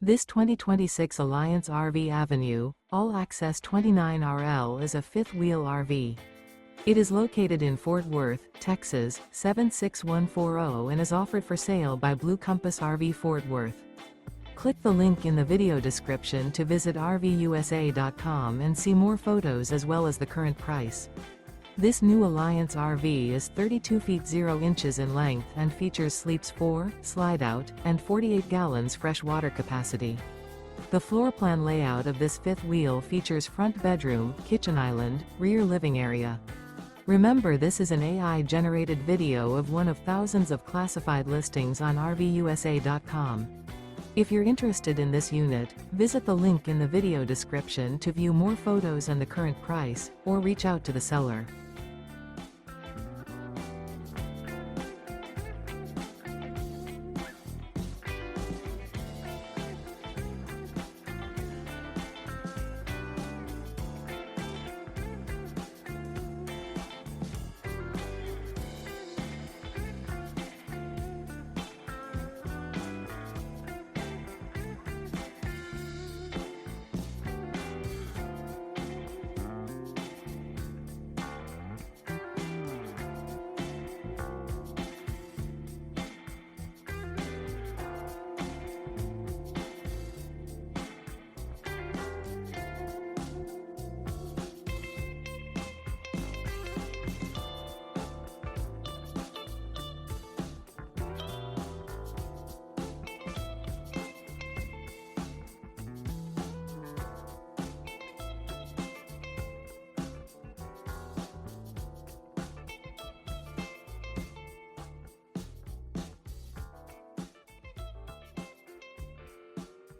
This 2026 Alliance RV Avenue, all-access 29RL is a fifth-wheel RV. It is located in Fort Worth, Texas, 76140 and is offered for sale by Blue Compass RV Fort Worth. Click the link in the video description to visit RVUSA.com and see more photos as well as the current price. This new Alliance RV is 32 feet 0 inches in length and features sleeps 4, slide-out, and 48 gallons fresh water capacity. The floor plan layout of this fifth wheel features front bedroom, kitchen island, rear living area. Remember, this is an AI-generated video of one of thousands of classified listings on RVUSA.com. If you're interested in this unit, visit the link in the video description to view more photos and the current price, or reach out to the seller.